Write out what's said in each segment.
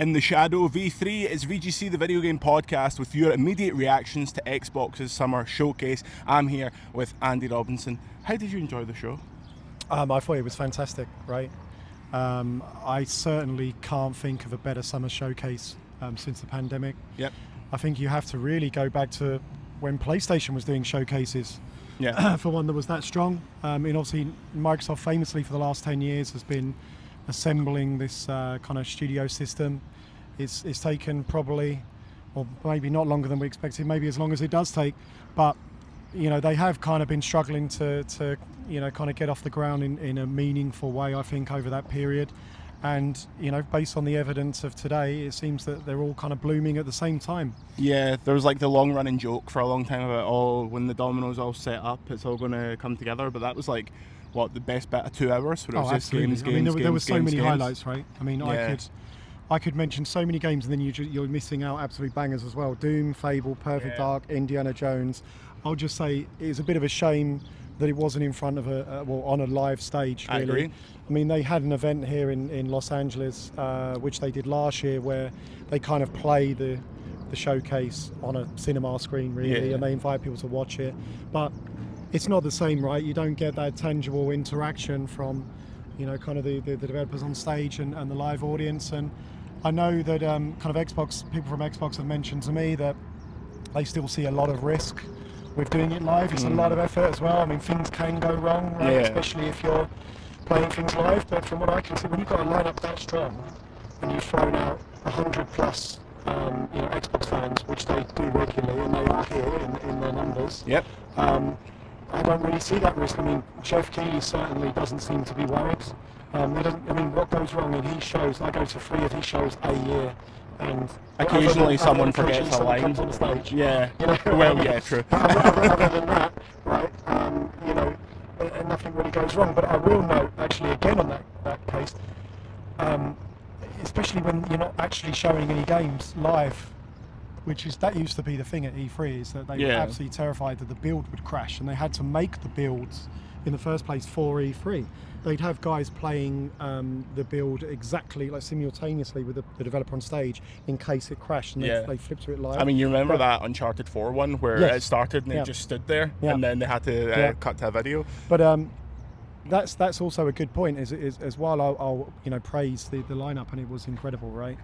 In the shadow of E3 is VGC, the video game podcast, with your immediate reactions to Xbox's summer showcase. I'm here with Andy Robinson. How did you enjoy the show? I thought it was fantastic, right? I certainly can't think of a better summer showcase since the pandemic. Yep. I think you have to really go back to when PlayStation was doing showcases. Yeah. For one that was that strong. Obviously Microsoft famously for the last 10 years has been assembling this kind of studio system. It's taken probably, or maybe not longer than we expected, maybe as long as it does take, but they have kind of been struggling to kind of get off the ground in a meaningful way, I think, over that period. And based on the evidence of today, it seems that they're all kind of blooming at the same time. Yeah, there was like the long running joke for a long time about, when the dominoes all set up, it's all going to come together. But that was like, the best bit of 2 hours? Where it was just absolutely. There were so many games. highlights, right? I mean, yeah. I could mention so many games, and then you're missing out absolute bangers as well. Doom, Fable, Perfect Dark, Indiana Jones. I'll just say it's a bit of a shame that it wasn't in front of on a live stage, really. I agree. I mean, they had an event here in Los Angeles, which they did last year, where they kind of play the showcase on a cinema screen, really, and they invite people to watch it. But it's not the same, right? You don't get that tangible interaction from, kind of the developers on stage and the live audience. And I know that kind of people from Xbox have mentioned to me that they still see a lot of risk with doing it live. It's a lot of effort as well. I mean, things can go wrong, right? Especially if you're playing things live. But from what I can see, when you've got a lineup that strong and you've thrown out 100 plus Xbox fans, which they do regularly, and they are here in their numbers. Yep. I don't really see that risk. I mean, Jeff Keighley certainly doesn't seem to be worried. What goes wrong in his shows, I go to 3 of his shows a year, and occasionally someone forgets a line. Comes on the stage. Yeah. Well, yeah, true. Other than that, right, and nothing really goes wrong. But I will note, actually, again on that case, especially when you're not actually showing any games live, that used to be the thing at E3, is that they were absolutely terrified that the build would crash, and they had to make the builds in the first place for E3. They'd have guys playing the build exactly, like simultaneously with the developer on stage in case it crashed, and they flipped to it live. I mean, you remember that Uncharted 4 one where it started and it just stood there, and then they had to cut to a video. But that's also a good point. As while I'll praise the lineup, and it was incredible, right?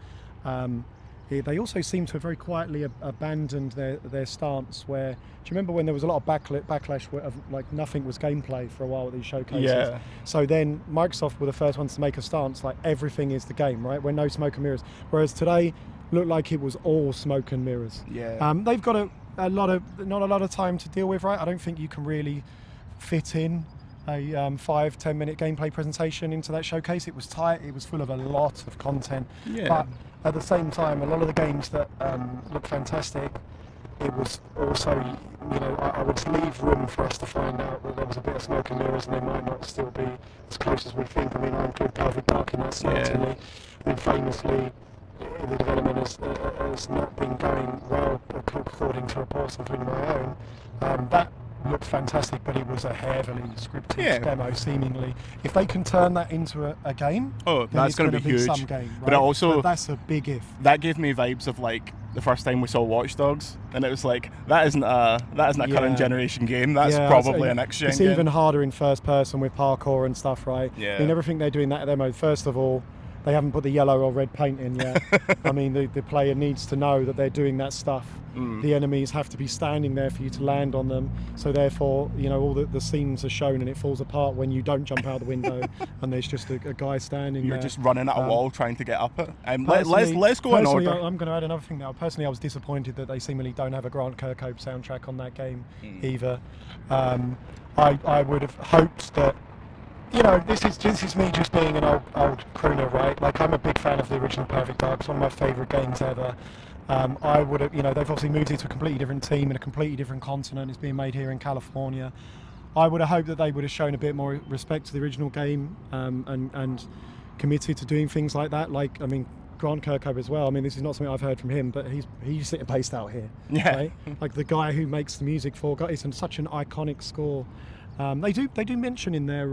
They also seem to have very quietly abandoned their stance where, do you remember when there was a lot of backlash of like nothing was gameplay for a while at these showcases? Yeah. So then Microsoft were the first ones to make a stance like everything is the game, right? We're no smoke and mirrors. Whereas today looked like it was all smoke and mirrors. Yeah. They've got not a lot of time to deal with, right? I don't think you can really fit in a 5-10 minute gameplay presentation into that showcase. It was tight, it was full of a lot of content. Yeah. But at the same time, a lot of the games that look fantastic, it was also, I would leave room for us to find out that there was a bit of smoke and mirrors, and they might not still be as close as we think. I mean, I include Perfect Dark in that certainly. And famously, the development has not been going well, according to reports, including my own. That looked fantastic, but it was a heavily scripted demo, seemingly. If they can turn that into a game, that's going to be huge. Some game, right? But that's a big if. That gave me vibes of like the first time we saw Watch Dogs, and it was like that isn't a current generation game. That's probably a next gen. It's even harder in first person with parkour and stuff, right? Yeah. I mean, everything they're doing that demo. First of all, they haven't put the yellow or red paint in yet. I mean, the player needs to know that they're doing that stuff. The enemies have to be standing there for you to land on them. So therefore, all the scenes are shown, and it falls apart when you don't jump out the window and there's just a guy standing there. You're just running at a wall trying to get up it. Let's go in order. I'm going to add another thing now. Personally, I was disappointed that they seemingly don't have a Grant Kirkhope soundtrack on that game either. I would have hoped that. This is me just being an old crooner, right? Like, I'm a big fan of the original Perfect Dark. It's one of my favourite games ever. I would have, they've obviously moved it to a completely different team and a completely different continent. It's being made here in California. I would have hoped that they would have shown a bit more respect to the original game and committed to doing things like that. Like, I mean, Grant Kirkhope as well. I mean, this is not something I've heard from him, but he's based out here. Yeah. Right? Like, the guy who makes the music for it's such an iconic score. They do mention in their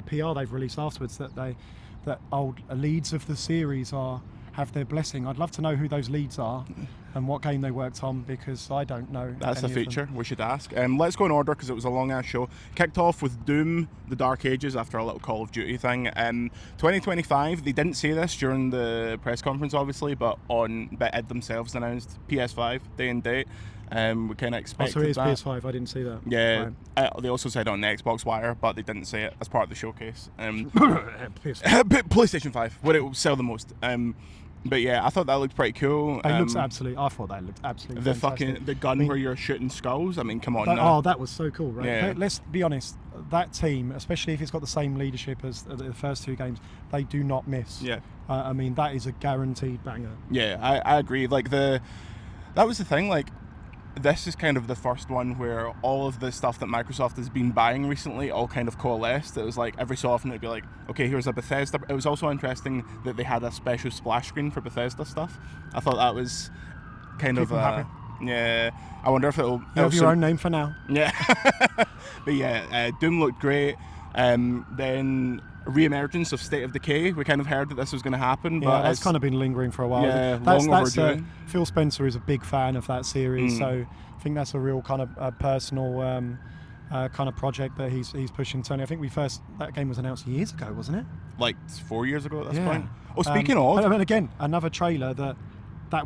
PR they've released afterwards that old leads of the series are have their blessing. I'd love to know who those leads are and what game they worked on, because I don't know. That's a feature we should ask. Let's go in order because it was a long ass show. Kicked off with Doom, The Dark Ages, after a little Call of Duty thing. 2025, they didn't say this during the press conference obviously, but id themselves announced PS5 day and date. We kind of expected so it is that. PS5, I didn't see that. Yeah, they also said on the Xbox Wire, but they didn't say it as part of the showcase. PlayStation 5, where it will sell the most. But yeah, I thought that looked pretty cool. I thought that looked absolutely the fantastic. The gun where you're shooting skulls. I mean, come on. That was so cool, right? Yeah. Let's be honest. That team, especially if it's got the same leadership as the first two games, they do not miss. Yeah. I mean, that is a guaranteed banger. Yeah, I agree. Like that was the thing. Like, this is kind of the first one where all of the stuff that Microsoft has been buying recently all kind of coalesced. It was like every so often it'd be like, okay, here's a Bethesda. It was also interesting that they had a special splash screen for Bethesda stuff. I thought that was kind of yeah. I wonder if it'll You have your own name for now. Yeah. But yeah, Doom looked great. Then re-emergence of State of Decay. We kind of heard that this was going to happen, but that's kind of been lingering for a while. Yeah, long overdue. Phil Spencer is a big fan of that series, so I think that's a real kind of personal kind of project that he's pushing. Tony, I think that game was announced years ago, wasn't it? Like 4 years ago at this point. Oh, speaking of, I mean, again, another trailer that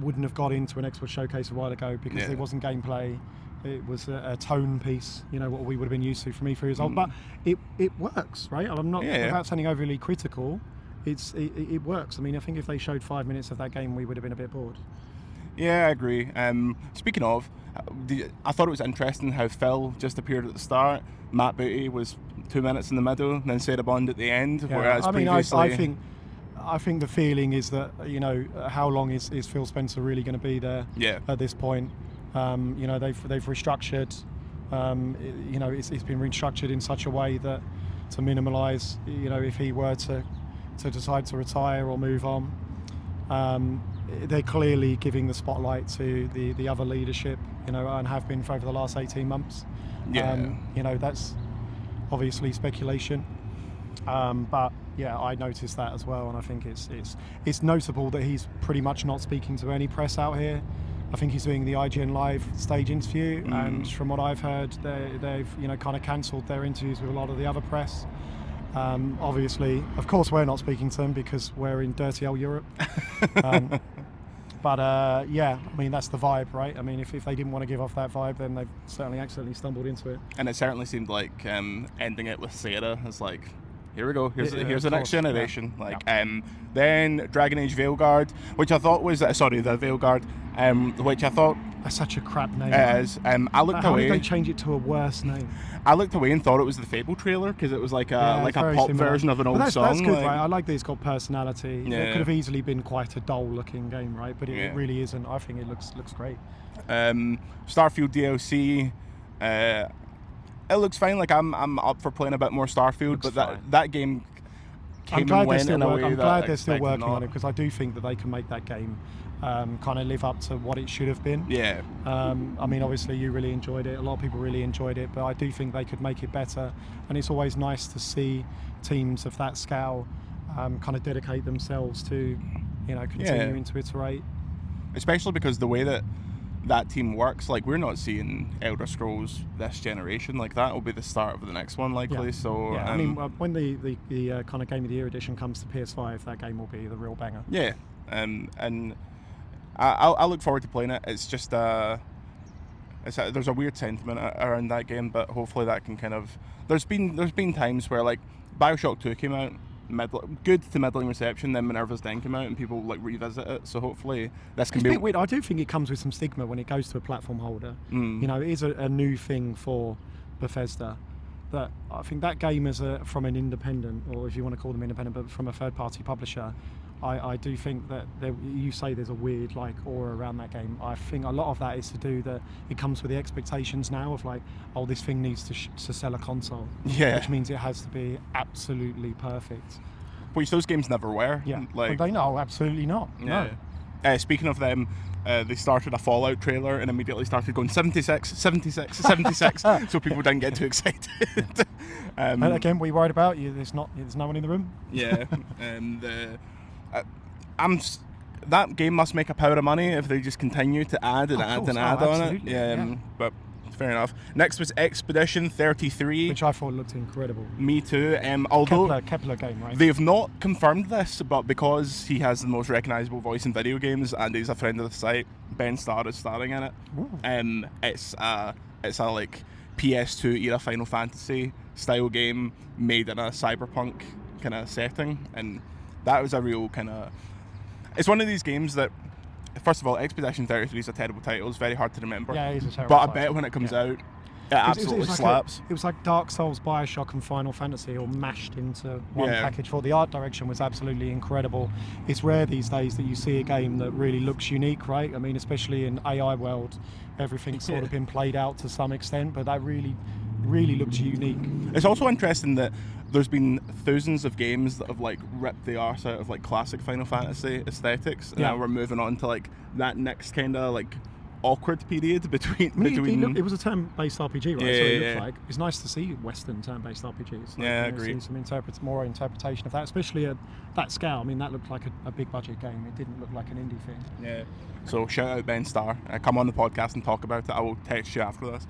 wouldn't have got into an Xbox showcase a while ago because there wasn't gameplay. It was a tone piece, what we would have been used to from E3 years old. But it works, right? I'm not without sounding overly critical. It works. I mean, I think if they showed 5 minutes of that game, we would have been a bit bored. Yeah, I agree. Speaking of, I thought it was interesting how Phil just appeared at the start. Matt Booty was 2 minutes in the middle, and then Sarah Bond at the end. Yeah. Whereas previously, I think the feeling is that how long is Phil Spencer really going to be there? Yeah. At this point. They've restructured. It's been restructured in such a way that to minimalise, if he were to decide to retire or move on, they're clearly giving the spotlight to the other leadership, and have been for over the last 18 months. Yeah. That's obviously speculation, but yeah, I noticed that as well, and I think it's notable that he's pretty much not speaking to any press out here. I think he's doing the IGN Live stage interview, and from what I've heard, they've kind of cancelled their interviews with a lot of the other press. Obviously, of course, we're not speaking to them because we're in dirty old Europe. But yeah, I mean, that's the vibe, right? I mean, if they didn't want to give off that vibe, then they've certainly accidentally stumbled into it. And it certainly seemed like ending it with Sarah is like, here we go. Here's the next generation. Yeah. Like, then Dragon Age Veilguard, which I thought was the Veilguard, which I thought that's such a crap name. I looked How away. did they change it to a worse name? I looked away and thought it was the Fable trailer because it was like a pop similar version of an old song. That's good, right? I like that it's got personality. Yeah. It could have easily been quite a dull-looking game, right? But it really isn't. I think it looks great. Starfield DLC. It looks fine. Like I'm up for playing a bit more Starfield, but that game came and went in a way that I'm glad they're still expected working on it, because I do think that they can make that game kind of live up to what it should have been. Yeah. I mean, obviously you really enjoyed it. A lot of people really enjoyed it, but I do think they could make it better. And it's always nice to see teams of that scale kind of dedicate themselves to, continuing to iterate. Especially because the way that team works, like, we're not seeing Elder Scrolls this generation. Like, that will be the start of the next one, likely. Yeah. So yeah. I mean, when the kind of Game of the Year edition comes to PS5, that game will be the real banger. Yeah. And I look forward to playing it. It's just there's a weird sentiment around that game, but hopefully that can kind of. There's been times where, like, BioShock 2 came out, good to middling reception, then Minerva's Den came out and people like revisit it. So hopefully this can be. It's a bit weird. I do think it comes with some stigma when it goes to a platform holder. It is a new thing for Bethesda. That I think that game from an independent, or if you want to call them independent, but from a third-party publisher, I do think that you say there's a weird like aura around that game. I think a lot of that is to do that it comes with the expectations now of like, oh, this thing needs to sell a console, which means it has to be absolutely perfect. Which those games never were. Yeah, like but they know absolutely not. Yeah. No. Speaking of them, they started a Fallout trailer and immediately started going 76, 76, 76, so people didn't get too excited. And again, we worried about you. There's no one in the room. Yeah, and that game must make a power of money if they just continue to add and add and add on it. Yeah. But fair enough. Next was Expedition 33, which I thought looked incredible. Me too. Although Kepler game, right? they've not confirmed this, but because he has the most recognisable voice in video games and he's a friend of the site, Ben Starr is starring in it. It's a like PS2 era Final Fantasy style game made in a cyberpunk kind of setting, and that was a real kind of. It's one of these games that, first of all, Expedition 33 is a terrible title. It's very hard to remember. Yeah, it is a terrible But title. I bet when it comes out, it absolutely slaps. It was like Dark Souls, Bioshock, and Final Fantasy all mashed into one package. For the art direction was absolutely incredible. It's rare these days that you see a game that really looks unique, right? I mean, especially in AI world, everything's sort of been played out to some extent, but that really looks unique. It's also interesting that there's been thousands of games that have like ripped the arse out of like classic Final Fantasy aesthetics, and now we're moving on to like that next kind of like awkward period between. It was a turn-based RPG, right? So it looked like it's nice to see Western turn-based RPGs. Like, I agree. See some more interpretation of that, especially at that scale. I mean, that looked like a big budget game. It didn't look like an indie thing. Yeah. So shout out Ben Starr. Come on the podcast and talk about it. I will text you after this.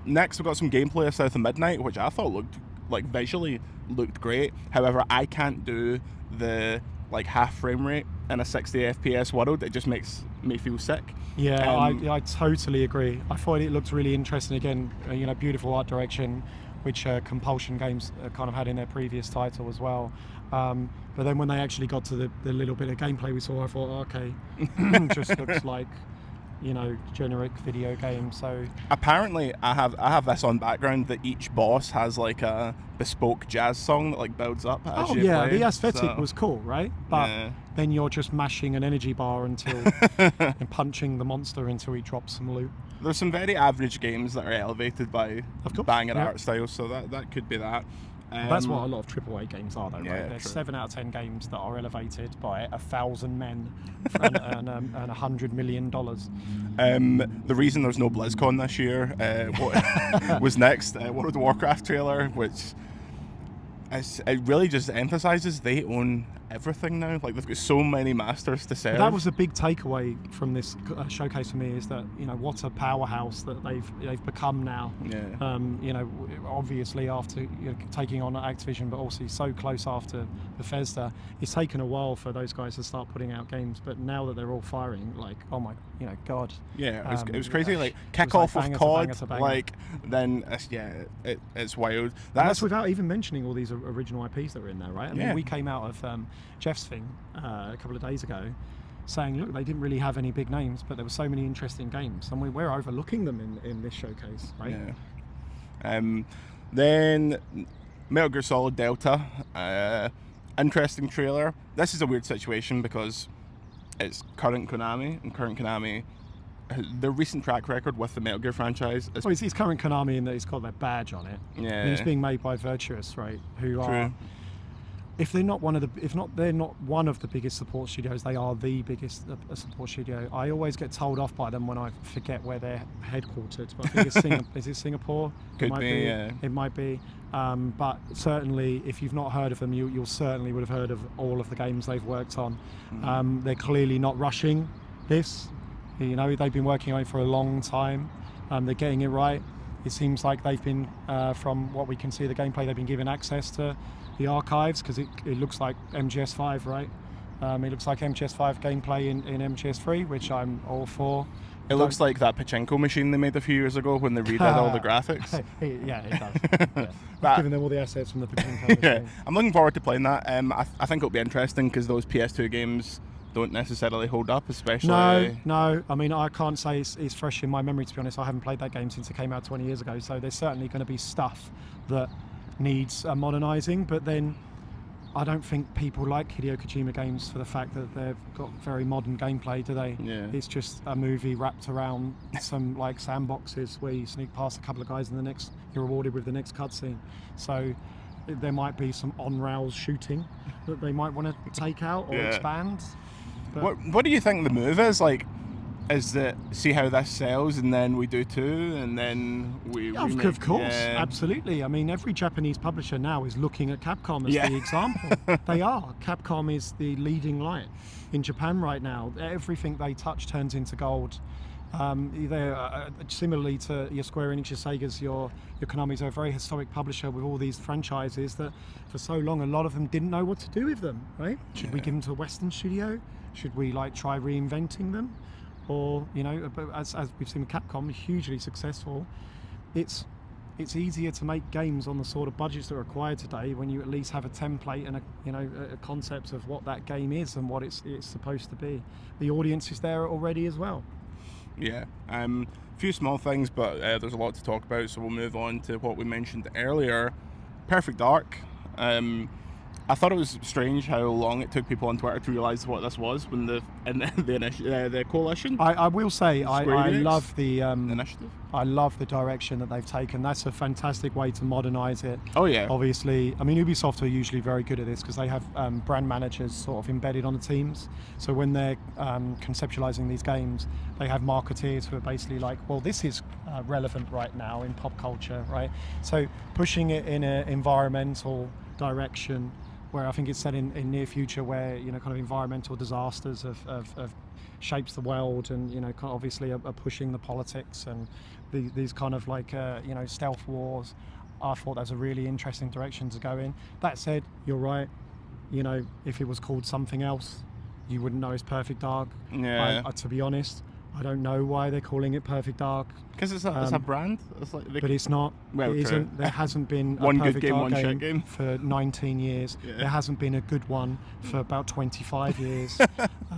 Next, we've got some gameplay of South of Midnight, which I thought visually looked great. However, I can't do the like half frame rate in a 60 FPS world. It just makes me feel sick. Yeah, I totally agree. I thought it looked really interesting. Again, beautiful art direction, which Compulsion Games kind of had in their previous title as well. But then when they actually got to the little bit of gameplay we saw, I thought, okay, just looks like generic video game. So apparently I have this on background that each boss has like a bespoke jazz song that like builds up as you play. The aesthetic was cool, right? But then you're just mashing an energy bar until and punching the monster until he drops some loot. There's some very average games that are elevated by banger art styles, so that could be that. That's what a lot of AAA games are, though, right? There's true. 7 out of 10 games that are elevated by 1,000 men and $100 million. The reason there's no BlizzCon this year was next World of Warcraft trailer, which it really just emphasises they own everything now. Like they've got so many masters to serve. That was a big takeaway from this showcase for me, is that what a powerhouse that they've become now. Obviously after taking on Activision, but also so close after Bethesda. It's taken a while for those guys to start putting out games, but now that they're all firing, like, oh my god. Yeah, it was crazy. Like kick off with COD, like then it's wild. That's without even mentioning all these original IPs that were in there, right? I mean, we came out of Jeff's thing a couple of days ago saying, look, they didn't really have any big names, but there were so many interesting games, and we're overlooking them in this showcase, right? Then Metal Gear Solid Delta, interesting trailer. This is a weird situation because it's current Konami, and current Konami, their recent track record with the Metal Gear franchise is... Well, it's current Konami in that it's got their badge on it. Yeah. And it's being made by Virtuous, right? Who are... If they're not one of the biggest support studios, they are the biggest support studio. I always get told off by them when I forget where they're headquartered. But I think is it Singapore? Could be, yeah. It might be. But certainly, if you've not heard of them, you'll certainly would have heard of all of the games they've worked on. They're clearly not rushing this. They've been working on it for a long time. They're getting it right. It seems like they've been, from what we can see, the gameplay, they've been given access to the archives, because it looks like MGS5, right? It looks like MGS5 gameplay in MGS3, which I'm all for. It looks like that pachinko machine they made a few years ago when they redid all the graphics. Yeah, it does. Yeah. Giving them all the assets from the pachinko machine. I'm looking forward to playing that. I think it'll be interesting because those PS2 games don't necessarily hold up, especially... No. I mean, I can't say it's fresh in my memory, to be honest. I haven't played that game since it came out 20 years ago, so there's certainly going to be stuff that needs modernising, but then I don't think people like Hideo Kojima games for the fact that they've got very modern gameplay, do they? Yeah. It's just a movie wrapped around some like sandboxes where you sneak past a couple of guys and you're rewarded with the next cutscene. So there might be some on-rails shooting that they might want to take out or expand. What do you think the move is? Like, is that see how this sells, and then we do too, and then we remake. Of course, Yeah. absolutely. I mean, every Japanese publisher now is looking at Capcom as the example. They are. Capcom is the leading light in Japan right now. Everything they touch turns into gold. They're similarly to your Square Enix, your Segas, your Konamis, are a very historic publisher with all these franchises that for so long a lot of them didn't know what to do with them, right? Should we give them to a Western studio? Should we like try reinventing them? Or, you know, as we've seen with Capcom, hugely successful. It's easier to make games on the sort of budgets that are required today when you at least have a template and a concept of what that game is and what it's supposed to be. The audience is there already as well. Yeah, a few small things, but there's a lot to talk about, so we'll move on to what we mentioned earlier. Perfect Dark. I thought it was strange how long it took people on Twitter to realise what this was when the coalition. I will say I love the initiative. I love the direction that they've taken. That's a fantastic way to modernise it. Oh yeah. Obviously, I mean Ubisoft are usually very good at this because they have brand managers sort of embedded on the teams. So when they're conceptualising these games, they have marketeers who are basically like, well, this is relevant right now in pop culture, right? So pushing it in an environmental direction, where I think it's set in near future, where kind of environmental disasters have shapes the world, and kind of obviously are pushing the politics and these kind of like stealth wars. I thought that was a really interesting direction to go in. That said, you're right. If it was called something else, you wouldn't know it's Perfect Dark. Yeah. To be honest, I don't know why they're calling it Perfect Dark. Because it's a brand. It's like but it's not. Well, it isn't. There hasn't been one a Perfect good game, Dark one shit game for 19 years. Yeah. There hasn't been a good one for about 25 years.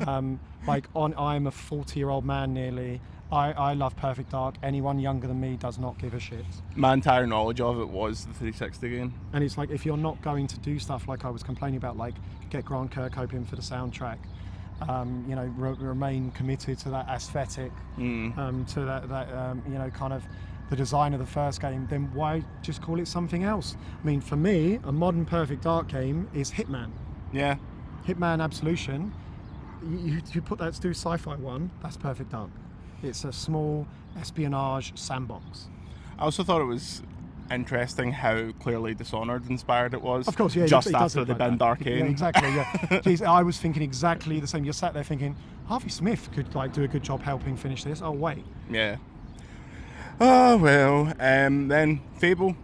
I'm a 40-year-old man nearly. I love Perfect Dark. Anyone younger than me does not give a shit. My entire knowledge of it was the 360 game. And it's like, if you're not going to do stuff like I was complaining about, like get Grant Kirkhope in for the soundtrack, remain committed to that aesthetic, to that kind of the design of the first game, then why just call it something else? I mean, for me, a modern Perfect Dark game is Hitman. Yeah. Hitman Absolution. You put that to do sci-fi one, that's Perfect Dark. It's a small espionage sandbox. I also thought it was interesting how clearly Dishonored inspired it was. Of course, yeah. Just after the Ben Darkane. Yeah, exactly, yeah. Jeez, I was thinking exactly the same. You're sat there thinking, Harvey Smith could do a good job helping finish this. Oh, wait. Yeah. Oh, well. Then Fable.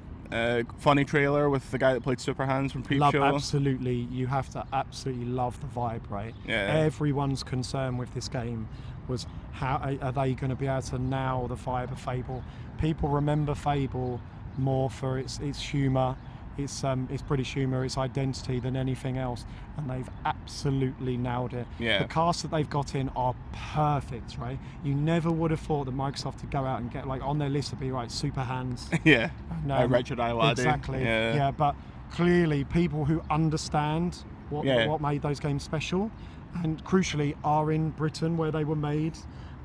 Funny trailer with the guy that played Super Hands from pre-show. Absolutely. You have to absolutely love the vibe, right? Yeah. Everyone's concern with this game was how are they going to be able to nail the vibe of Fable. People remember Fable more for its humour, its British humour, its identity than anything else, and they've absolutely nailed it. Yeah. The cast that they've got in are perfect, right? You never would have thought that Microsoft would go out and get, like, on their list to be Super Hands. Yeah. And, Richard Ayoade. Exactly. Yeah, but clearly people who understand what made those games special, and crucially are in Britain where they were made,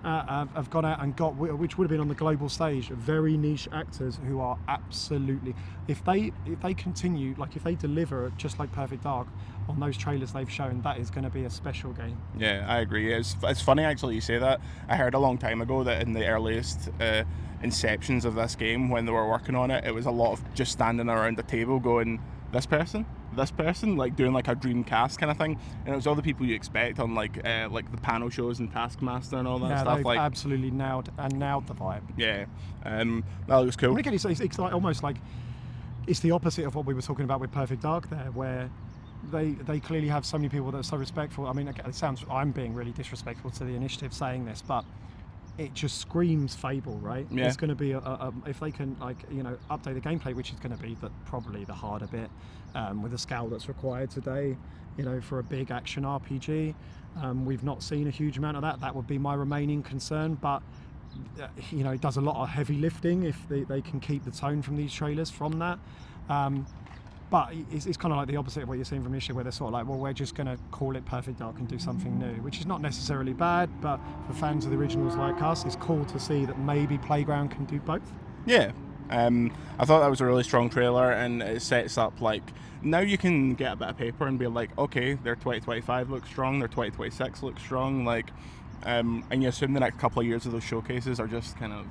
have gone out and got, which would have been on the global stage, very niche actors who are absolutely, if they continue, like if they deliver just like Perfect Dark on those trailers they've shown, that is going to be a special game. Yeah, I agree. It's funny actually you say that. I heard a long time ago that in the earliest inceptions of this game, when they were working on it, it was a lot of just standing around the table going, this person, like doing like a dream cast kind of thing, and it was all the people you expect on like the panel shows and Taskmaster and all that stuff. They've absolutely nailed the vibe. Yeah, that looks cool. And again, it's like almost like it's the opposite of what we were talking about with Perfect Dark there, where they clearly have so many people that are so respectful. I mean, it sounds, I'm being really disrespectful to the initiative saying this, but it just screams Fable, right? Yeah. It's going to be if they can update the gameplay, which is going to be probably the harder bit, with the scale that's required today, for a big action RPG. We've not seen a huge amount of that. That would be my remaining concern, but it does a lot of heavy lifting if they can keep the tone from these trailers from that. But it's kind of like the opposite of what you're seeing from Isha, where they're sort of like, well, we're just going to call it Perfect Dark and do something new, which is not necessarily bad, but for fans of the originals like us, it's cool to see that maybe Playground can do both. Yeah. I thought that was a really strong trailer, and it sets up like, now you can get a bit of paper and be like, okay, their 2025 looks strong, their 2026 looks strong, like and you assume the next couple of years of those showcases are just kind of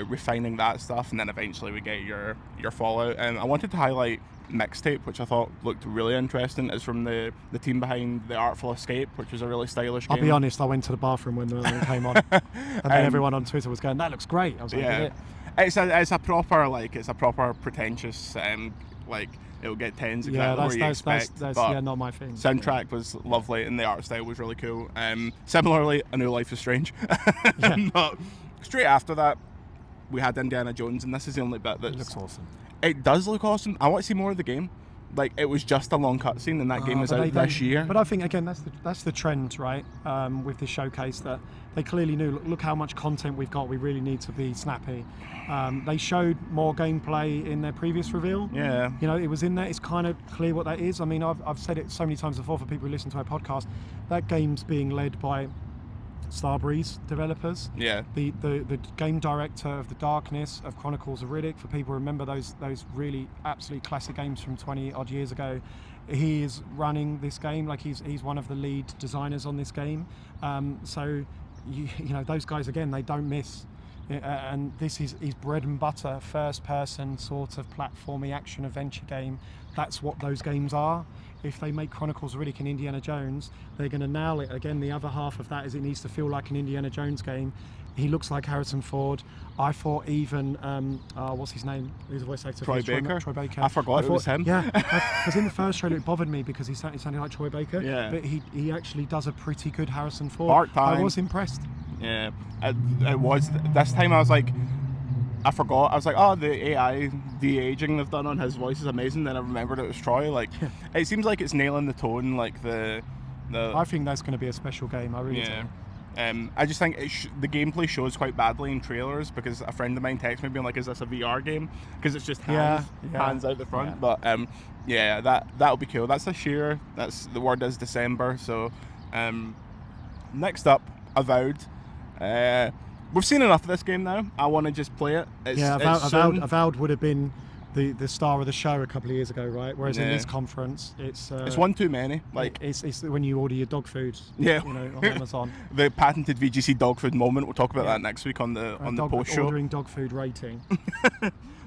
refining that stuff, and then eventually we get your Fallout. I wanted to highlight Mixtape, which I thought looked really interesting. It's from the team behind The Artful Escape, which is a really stylish game. I'll be honest, I went to the bathroom when the one came on, and then everyone on Twitter was going, "That looks great." I was like, yeah, it's a proper pretentious like it'll get tens exactly where you expect. That's but not my thing. Soundtrack was lovely, and the art style was really cool. Similarly, A New Life is Strange. But straight after that, we had Indiana Jones, and this is the only bit that looks awesome. It does look awesome. I want to see more of the game. Like, it was just a long cutscene, and that game is out this year. But I think, again, that's the trend, right? With this showcase, that they clearly knew, look how much content we've got, we really need to be snappy. They showed more gameplay in their previous reveal. Yeah. You know, it was in there. It's kind of clear what that is. I mean, I've said it so many times before for people who listen to our podcast. That game's being led by Starbreeze developers. Yeah. The game director of The Darkness, of Chronicles of Riddick, for people who remember those really absolutely classic games from 20 odd years ago. He is running this game, like he's one of the lead designers on this game. So you know, those guys, again, they don't miss. And this is his bread and butter, first person sort of platformy action adventure game. That's what those games are. If they make Chronicles of Riddick and Indiana Jones, they're going to nail it. Again, the other half of that is it needs to feel like an Indiana Jones game. He looks like Harrison Ford. I thought even, what's his name? Who's the voice actor? Troy Baker. Troy Baker. I forgot it was him. Yeah, because in the first trailer it bothered me because he sounded like Troy Baker. Yeah. But he actually does a pretty good Harrison Ford. Part-time. I was impressed. Yeah. It was. This time I was like, I forgot. I was like, oh, the AI de-aging they've done on his voice is amazing. Then I remembered it was Troy. Like, it seems like it's nailing the tone. Like the. I think that's going to be a special game. I really do. I just think the gameplay shows quite badly in trailers because a friend of mine texted me being like, "Is this a VR game?" Because it's just hands out the front. Yeah. But that'll be cool. That's this year. That's the word is December. So next up, Avowed. We've seen enough of this game now. I want to just play it. Avowed would have been the star of the show a couple of years ago, right? Whereas in this conference, it's one too many. Like it's when you order your dog food, yeah, you know, on Amazon. The patented VGC dog food moment. We'll talk about that next week on the post show. Ordering dog food rating.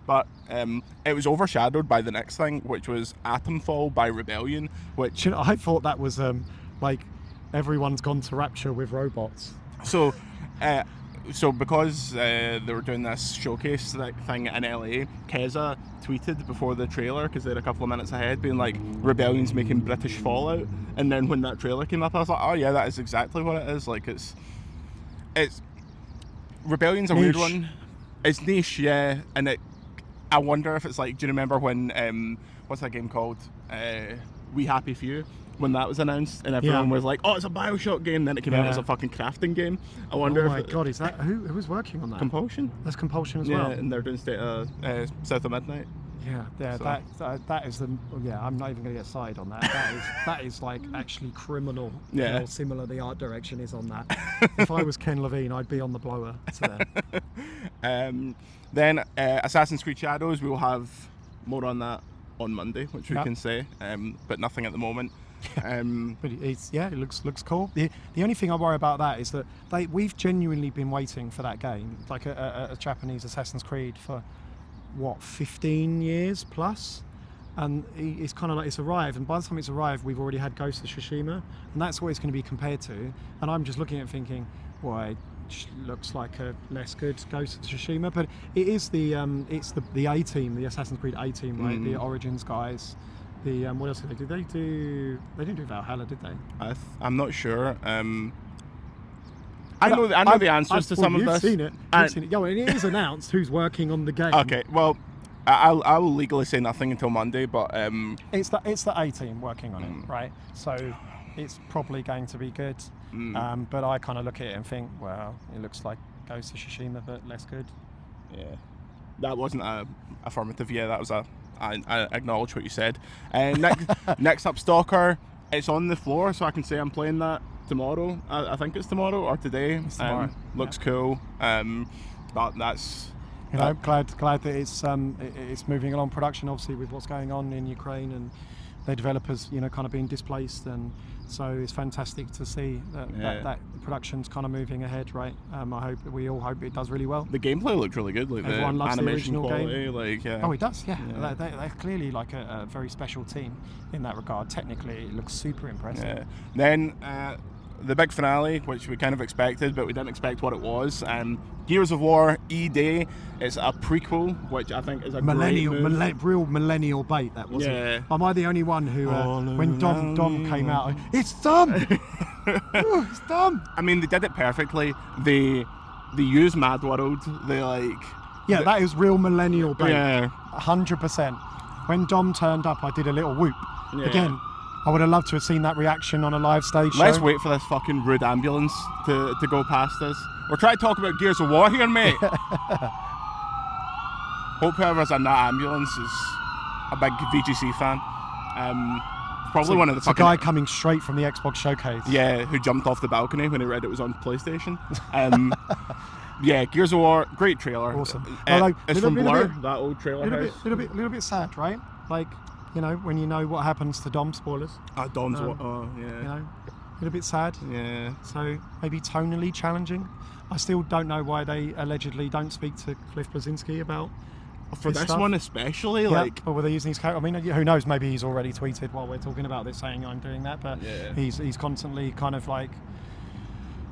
But it was overshadowed by the next thing, which was Atomfall by Rebellion, which I thought that was like everyone's gone to Rapture with robots. So because they were doing this showcase thing in LA, Keza tweeted before the trailer, because they're a couple of minutes ahead, being like, Rebellion's making British Fallout. And then when that trailer came up, I was like, oh yeah, that is exactly what it is. Like, it's Rebellion's a niche. Weird one. It's niche, yeah. And I wonder if it's like, do you remember when what's that game called? We Happy Few, when that was announced, and everyone was like, oh, it's a BioShock game, then it came out as a fucking crafting game. I wonder oh my god, is that who's working on that? Compulsion. That's Compulsion as well. Yeah, and they're doing South of Midnight. Yeah, so. that is the I'm not even going to get started on that. That is like actually criminal. Yeah. How similar the art direction is on that. If I was Ken Levine, I'd be on the blower to them. Then Assassin's Creed Shadows, we'll have more on that on Monday, which we can say, but nothing at the moment. But it looks cool. The only thing I worry about that is that we've genuinely been waiting for that game, like a Japanese Assassin's Creed, for what, 15 years plus, and it's kind of like it's arrived, and by the time it's arrived we've already had Ghost of Tsushima, and that's what it's going to be compared to, and I'm just looking at it thinking, well, it looks like a less good Ghost of Tsushima, but it is the A team, the Assassin's Creed A team, right? The Origins guys. What else did they do? They didn't do Valhalla, did they? I'm not sure. I know the answers to some of this. You've seen it. Yeah, and it is announced who's working on the game. Okay, well, I will legally say nothing until Monday, but it's the A team working on it, right? So it's probably going to be good. But I kind of look at it and think, well, it looks like Ghost of Tsushima, but less good. Yeah, that wasn't a affirmative. Yeah, that was I acknowledge what you said. Next up, Stalker. It's on the floor, so I can say I'm playing that tomorrow. I think it's tomorrow or today. It's tomorrow. Looks cool. But that's glad that it's moving along production, obviously, with what's going on in Ukraine and their developers, you know, kind of being displaced, and so it's fantastic to see that production's kind of moving ahead, right? We all hope it does really well. The gameplay looked really good, like Everyone the loves animation the original quality, game. like Oh, it does, yeah. They're clearly like a very special team in that regard. Technically, it looks super impressive. Yeah. Then the big finale, which we kind of expected, but we didn't expect what it was. Gears of War E-Day. It's a prequel, which I think is a great move. Real millennial bait, that wasn't. Yeah. Am I the only one who, when Dom came out, it's Dom! It's Dom! I mean, they did it perfectly. They used Mad World. They Yeah, that is real millennial bait. Yeah. 100%. When Dom turned up, I did a little whoop. Yeah. Again, I would have loved to have seen that reaction on a live stage show. Let's wait for this fucking rude ambulance to go past us. We're trying to talk about Gears of War here, mate. Hope whoever's in that ambulance is a big VGC fan. Probably one of the fucking... a guy coming straight from the Xbox showcase. Yeah, who jumped off the balcony when he read it was on PlayStation. Yeah, Gears of War, great trailer. Awesome. It's from Blur, that old trailer house. Little bit sad, right? Like, you know, when you know what happens to Dom, spoilers. Dom's yeah. You know, a little bit sad. Yeah. So maybe tonally challenging. I still don't know why they allegedly don't speak to Cliff Bleszinski about for this stuff. one especially, yeah, like. or were they using his character? I mean, who knows? Maybe he's already tweeted while we're talking about this, saying I'm doing that. But yeah. he's constantly kind of like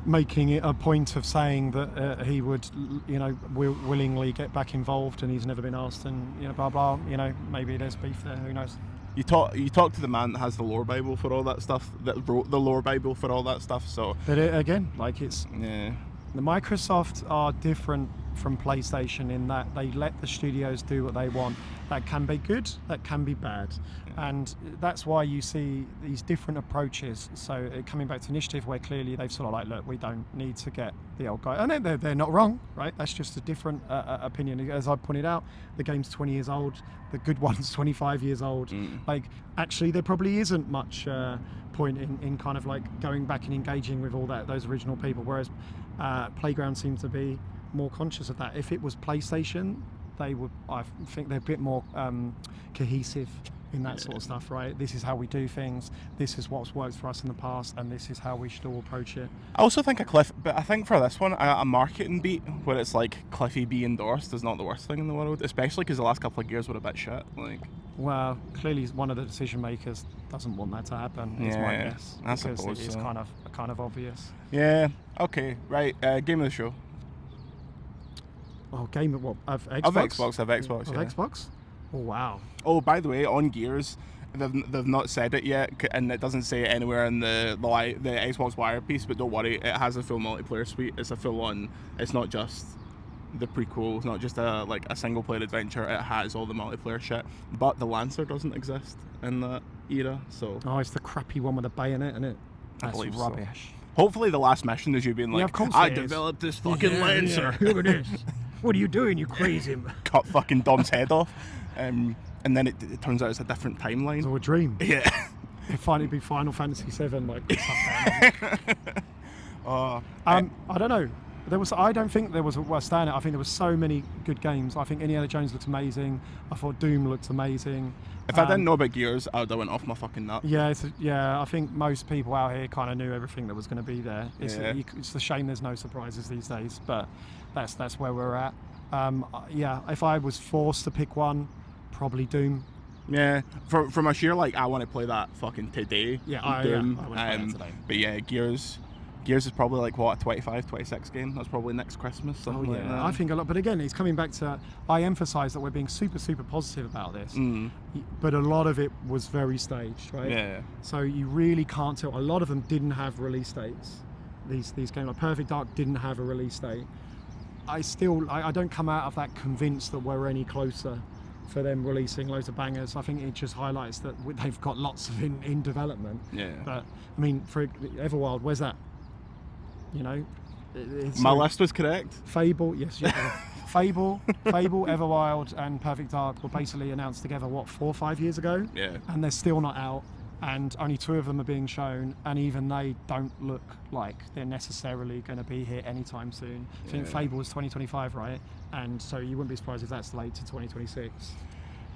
making it a point of saying that he would, you know, willingly get back involved, and he's never been asked, and you know, blah blah. You know, maybe there's beef there. Who knows? You talk to the man that has the lore Bible for all that stuff, that wrote the lore Bible for all that stuff. So. But again, like it's. Yeah. The Microsoft are different from PlayStation in that they let the studios do what they want. That can be good, that can be bad. And that's why you see these different approaches. So coming back to Initiative, where clearly they've sort of like, look, we don't need to get the old guy. And they're not wrong, right? That's just a different opinion. As I pointed out, the game's 20 years old, the good one's 25 years old. Like, actually, there probably isn't much point in kind of like going back and engaging with all those original people, whereas Playground seems to be more conscious of that. If it was PlayStation, they would, I think they're a bit more cohesive in that sort of stuff, right? This is how we do things, this is what's worked for us in the past, and this is how we should all approach it. I also think but I think for this one, a marketing beat where it's like Cliffy B endorsed is not the worst thing in the world, especially because the last couple of years were a bit shit. Like, well, clearly one of the decision makers doesn't want that to happen. Is my guess. I suppose because it's so. kind of obvious. Yeah. Okay. Right. Game of the show. Oh, game of what? Of Xbox. Of Xbox. Of Yeah. Xbox. Oh wow. Oh, by the way, on Gears, they've not said it yet, and it doesn't say it anywhere in the Xbox Wire piece. But don't worry, it has a full multiplayer suite. It's a full on. It's not just the prequel. It's not just a single player adventure. It has all the multiplayer shit. But the Lancer doesn't exist in that era. So. Oh, it's the crappy one with the bayonet, isn't it? I That's believe rubbish. So. Hopefully, the last mission is you being like, of course I it is. developed this fucking Lancer. Yeah. Look at this. What are you doing, you crazy? Cut fucking Dom's head off. And then it turns out it's a different timeline. It's all a dream. Yeah. It'd finally be Final Fantasy VII, like. I don't know. I don't think there was a standout. I think there were so many good games. I think Indiana Jones looks amazing. I thought Doom looked amazing. If I didn't know about Gears, I would have went off my fucking nut. Yeah, I think most people out here kind of knew everything that was going to be there. It's a shame there's no surprises these days, but that's where we're at. If I was forced to pick one, probably Doom. Yeah, from a sheer I want to play that fucking today. Yeah, Doom. I want to play that today. But yeah, Gears is probably a 25, 26 game. That's probably next Christmas. Something like that. I think a lot. But again, it's coming back to, I emphasise that we're being super, super positive about this. But a lot of it was very staged, right? Yeah. So you really can't tell. A lot of them didn't have release dates. These games, like Perfect Dark, didn't have a release date. I don't come out of that convinced that we're any closer for them releasing loads of bangers. I think it just highlights that they've got lots of in development. Yeah. But I mean, for Everwild, where's that? You know, my list was correct. Fable, yes. Fable, Everwild, and Perfect Dark were basically announced together 4 or 5 years ago. Yeah. And they're still not out, and only 2 of them are being shown, and even they don't look like they're necessarily going to be here anytime soon. I think Fable was 2025, right? And so you wouldn't be surprised if that's delayed to 2026.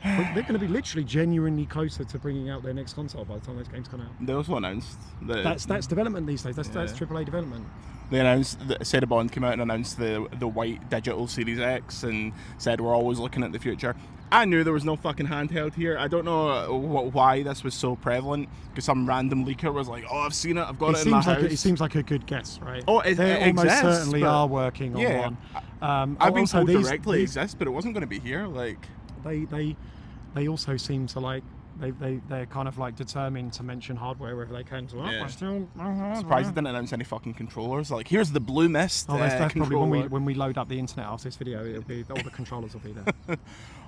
But they're going to be literally genuinely closer to bringing out their next console by the time those games come out. They also announced that That's development these days. That's AAA development. they announced that Cinnabon came out and announced the white digital Series X and said we're always looking at the future. I knew there was no fucking handheld here. I don't know why this was so prevalent, because some random leaker was like, "Oh, I've seen it. I've got it in my house." It seems like a good guess, right? Oh, they almost exists, certainly but- are working on Yeah. one. I've been also told these- directly it these- exists, but it wasn't going to be here. Like, they also seem to like they're kind of like determined to mention hardware wherever they can. So Yeah. we're still surprised they didn't announce any fucking controllers. Like, here's the Blue Mist Oh, that's probably controller. when we load up the internet after this video. It'll be all the controllers will be there.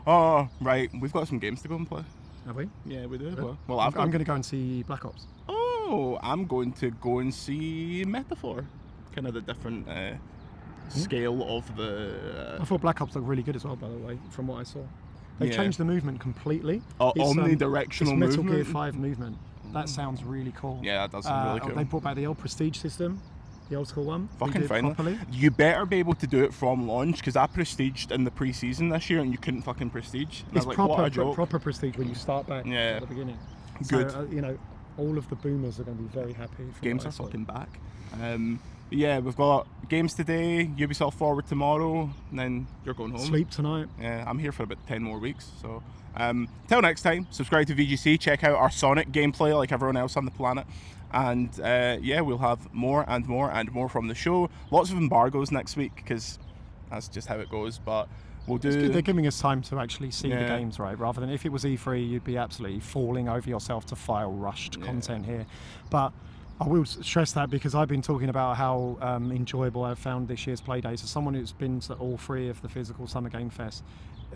Oh, right. We've got some games to go and play. Have we? Yeah, we do. Really? Well, I'm going to go and see Black Ops. Oh, I'm going to go and see Metaphor. Kind of the different scale of the. I thought Black Ops looked really good as well, by the way, from what I saw. They Yeah. changed the movement completely. Oh, It's, omnidirectional it's Metal movement. Gear 5 movement. That sounds really cool. Yeah, that does sound really cool. They brought back the old Prestige system, the old school one. Fucking redid finally. properly. You better be able to do it from launch, because I prestiged in the pre-season this year and you couldn't fucking prestige. And I It's was like, what a joke. proper Prestige when you start back Yeah. at the beginning. Good. So, all of the boomers are going to be very happy. from Games what I are saw. fucking back. But yeah, we've got games today, Ubisoft Forward tomorrow, and then you're going home. Sleep tonight. Yeah, I'm here for about 10 more weeks. So, till next time, subscribe to VGC, check out our Sonic gameplay like everyone else on the planet. And yeah, we'll have more and more and more from the show. Lots of embargoes next week, because that's just how it goes. But we'll It's good. do. They're giving us time to actually see the Yeah. games, right? Rather than if it was E3, you'd be absolutely falling over yourself to file rushed content here. But I will stress that because I've been talking about how enjoyable I've found this year's Playdays. As someone who's been to all three of the physical Summer Game Fest,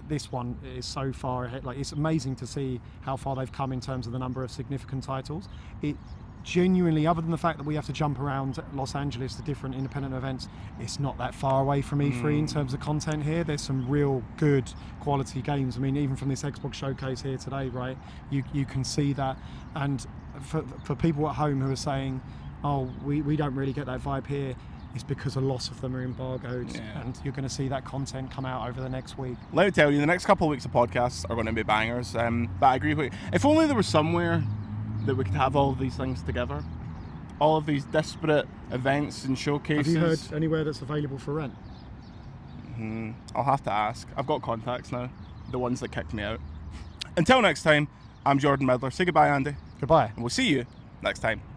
this one is so far ahead. Like, it's amazing to see how far they've come in terms of the number of significant titles. It genuinely, other than the fact that we have to jump around Los Angeles to different independent events, it's not that far away from E3 in terms of content here. There's some real good quality games. I mean, even from this Xbox showcase here today, right, you can see that. And for people at home who are saying, oh, we don't really get that vibe here, it's because a lot of them are embargoed, and you're going to see that content come out over the next week. Let me tell you, the next couple of weeks of podcasts are going to be bangers. But I agree with you. If only there was somewhere that we could have all of these things together. All of these disparate events and showcases. Have you heard anywhere that's available for rent? I'll have to ask. I've got contacts now. The ones that kicked me out. Until next time, I'm Jordan Midler. Say goodbye, Andy. Goodbye. And we'll see you next time.